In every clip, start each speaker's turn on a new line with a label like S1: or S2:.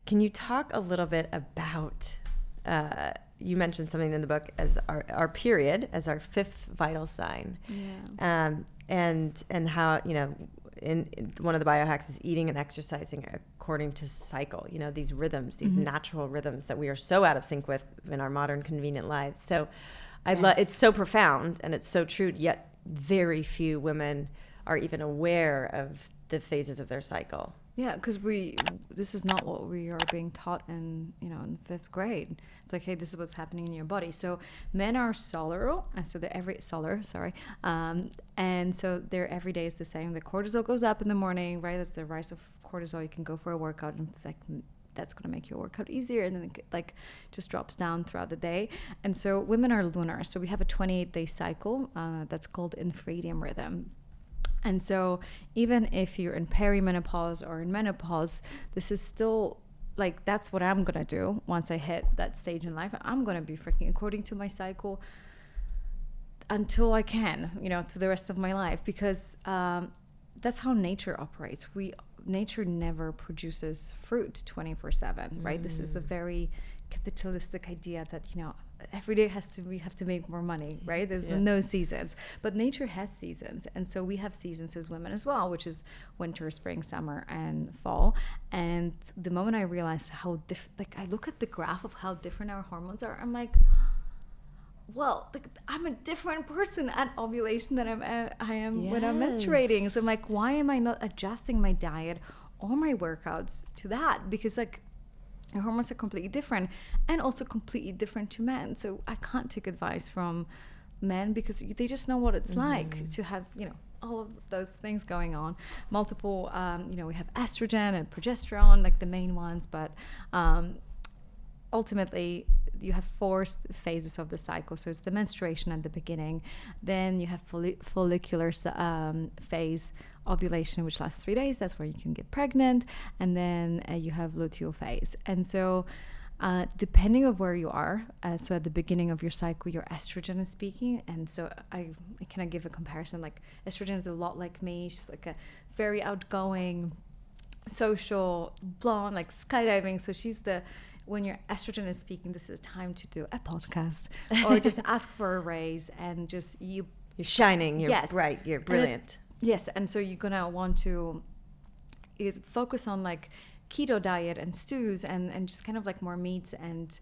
S1: Can you talk a little bit about, you mentioned something in the book as our period, as our fifth vital sign.
S2: Yeah.
S1: And how, in one of the biohacks is eating and exercising according to cycle, these rhythms, these natural rhythms that we are so out of sync with in our modern convenient lives. So it's so profound and it's so true, yet very few women are even aware of the phases of their cycle.
S2: Yeah, because this is not what we are being taught in fifth grade. It's like, hey, this is what's happening in your body. So men are solar, and so and so their every day is the same. The cortisol goes up in the morning, right? That's the rise of cortisol. You can go for a workout, and that's going to make your workout easier, and then it just drops down throughout the day. And so women are lunar, so we have a 28-day cycle that's called Infradian Rhythm. And so even if you're in perimenopause or in menopause, this is still that's what I'm going to do once I hit that stage in life. I'm going to be freaking according to my cycle until I can, to the rest of my life, because that's how nature operates. Nature never produces fruit 24/7, right? This is the very capitalistic idea that, every day we have to make more money, right? There's no seasons, but nature has seasons. And so we have seasons as women as well, which is winter, spring, summer, and fall. And the moment I realized how I look at the graph of how different our hormones are, I'm like, well, I'm a different person at ovulation than I am when I'm menstruating. So I'm like, why am I not adjusting my diet or my workouts to that? Because your hormones are completely different, and also completely different to men. So I can't take advice from men because they just know what it's like to have, all of those things going on. Multiple, we have estrogen and progesterone, the main ones, but ultimately you have 4 phases of the cycle. So it's the menstruation at the beginning, then you have follicular phase, ovulation, which lasts 3 days. That's where you can get pregnant. And then you have luteal phase. And so depending on where you are, so at the beginning of your cycle, your estrogen is speaking. And so I kind of give a comparison. Estrogen is a lot like me. She's a very outgoing, social, blonde, skydiving. So she's when your estrogen is speaking, this is time to do a podcast or just ask for a raise, and just you're
S1: shining, you're bright, you're brilliant.
S2: Yes, and so you're gonna want to focus on keto diet and stews and just kind of more meats and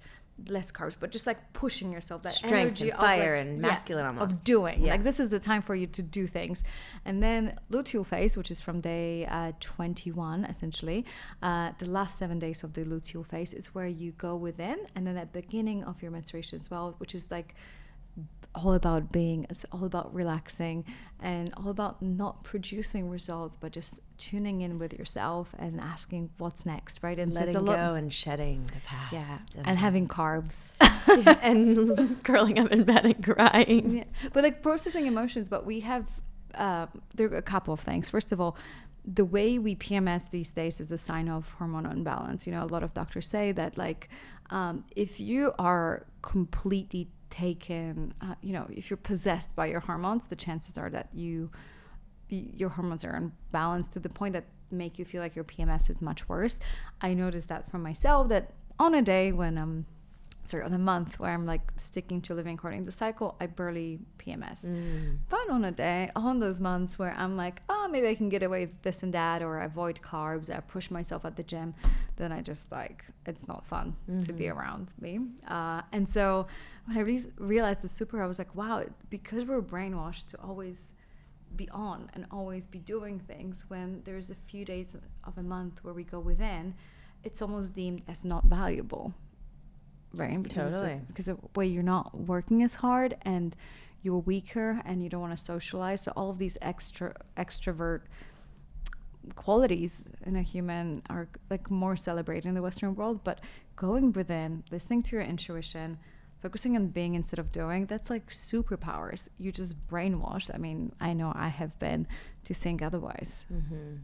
S2: less carbs, but just pushing yourself, that
S1: strength
S2: energy
S1: and fire and masculine almost
S2: of doing. This is the time for you to do things. And then luteal phase, which is from day 21 essentially, the last 7 days of the luteal phase is where you go within, and then at the beginning of your menstruation as well, which is all about being, it's all about relaxing and all about not producing results, but just tuning in with yourself and asking what's next, right?
S1: And letting go and shedding the past.
S2: Yeah, and having carbs.
S1: And curling up in bed and crying.
S2: Yeah. But processing emotions, but we have, there are a couple of things. First of all, the way we PMS these days is a sign of hormonal imbalance. A lot of doctors say that if you are completely taken, if you're possessed by your hormones, the chances are that your hormones are unbalanced to the point that make you feel like your PMS is much worse. I noticed that from myself, that on a day when on a month where I'm sticking to living according to the cycle, I barely PMS. But on those months where I'm maybe I can get away with this and that, or avoid carbs, I push myself at the gym, then I just it's not fun to be around me. And so when I realized the super, I was wow, because we're brainwashed to always be on and always be doing things, when there's a few days of a month where we go within, it's almost deemed as not valuable. Right? Because of the way you're not working as hard and you're weaker and you don't want to socialize. So all of these extrovert qualities in a human are more celebrated in the Western world. But going within, listening to your intuition, focusing on being instead of doing, that's superpowers. You just brainwashed. I mean, I know I have been to think otherwise.
S1: Mm-hmm.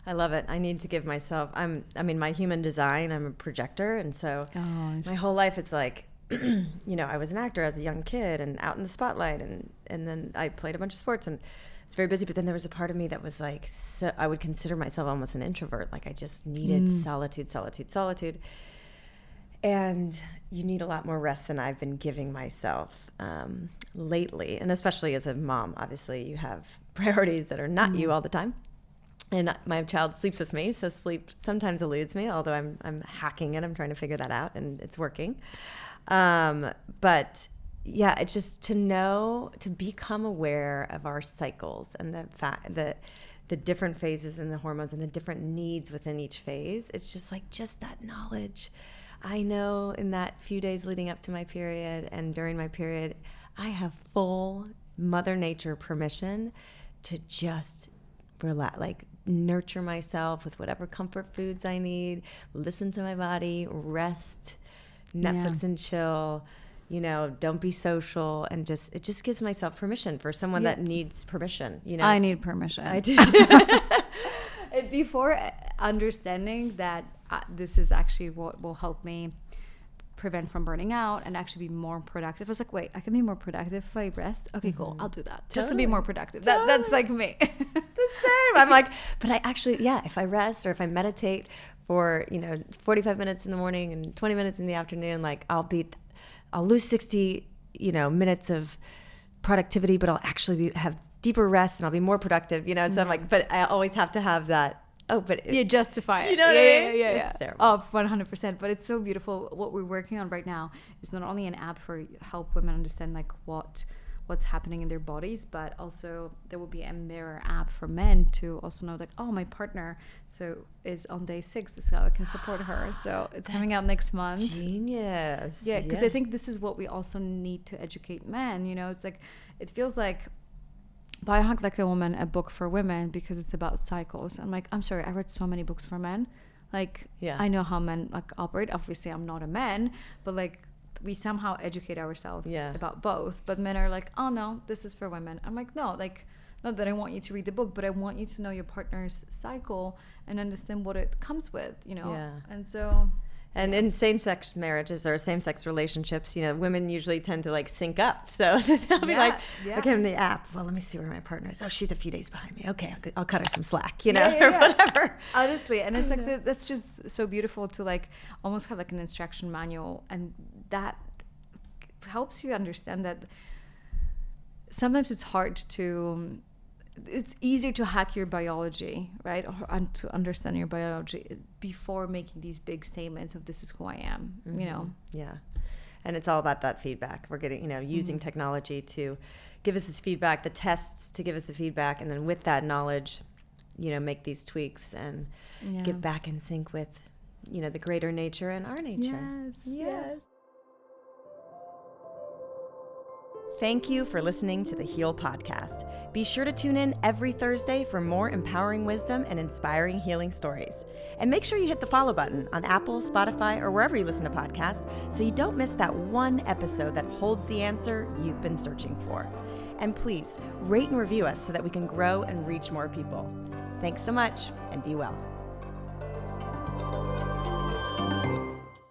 S1: I love it. I need to give myself, my human design, I'm a projector. And so my whole life, it's I was an actor as a young kid and out in the spotlight. And then I played a bunch of sports. And was very busy. But then there was a part of me that was like, so I would consider myself almost an introvert. Like I just needed solitude. And you need a lot more rest than I've been giving myself lately. And especially as a mom, obviously you have priorities that are not you all the time. And my child sleeps with me, so sleep sometimes eludes me, although I'm hacking it. I'm trying to figure that out, and it's working. But yeah, it's just to become aware of our cycles and the fact that the different phases and the hormones and the different needs within each phase. It's just like that knowledge. I know in that few days leading up to my period and during my period, I have full Mother Nature permission to just relax, like nurture myself with whatever comfort foods I need, listen to my body, rest, Netflix and chill, don't be social, and it just gives myself permission for someone that needs permission.
S2: I need permission.
S1: I do.
S2: Before understanding that this is actually what will help me prevent from burning out and actually be more productive. I was like, wait, I can be more productive if I rest? Okay, cool. I'll do that. Just to be more productive. That's like me.
S1: The same. I'm like, but I actually, if I rest or if I meditate for, 45 minutes in the morning and 20 minutes in the afternoon, like I'll lose 60, minutes of productivity, but I'll actually have deeper rest and I'll be more productive, So I'm like, but I always have to have that. Oh, but
S2: you justify it.
S1: You know what I mean?
S2: Yeah.
S1: It's terrible.
S2: Oh, 100%. But it's so beautiful. What we're working on right now is not only an app for help women understand like what's happening in their bodies, but also there will be a mirror app for men to also know like, oh, my partner is on day 6. This is how I can support her. So it's coming out next month.
S1: Genius.
S2: Yeah, because I think this is what we also need to educate men. It's like it feels like Biohack Like a Woman, a book for women, because it's about cycles. I'm like, I'm sorry, I read so many books for men. Like, I know how men like operate. Obviously, I'm not a man, but like we somehow educate ourselves about both. But men are like, oh no, this is for women. I'm like, no, like not that I want you to read the book, but I want you to know your partner's cycle and understand what it comes with, And so.
S1: And in same-sex marriages or same-sex relationships, women usually tend to like sync up. So they'll be like, okay, in the app, well, let me see where my partner is. Oh, she's a few days behind me. Okay, I'll cut her some slack, or whatever.
S2: Honestly, and it's like that's just so beautiful to like almost have like an instruction manual, and that helps you understand that sometimes it's easier to hack your biology, right? Or to understand your biology before making these big statements of this is who I am,
S1: Yeah. And it's all about that feedback. We're getting, using technology to give us this feedback, the tests to give us the feedback. And then with that knowledge, make these tweaks and get back in sync with, the greater nature and our nature.
S2: Yes.
S1: Thank you for listening to the Heal Podcast. Be sure to tune in every Thursday for more empowering wisdom and inspiring healing stories. And make sure you hit the follow button on Apple, Spotify, or wherever you listen to podcasts so you don't miss that one episode that holds the answer you've been searching for. And please rate and review us so that we can grow and reach more people. Thanks so much, and be well.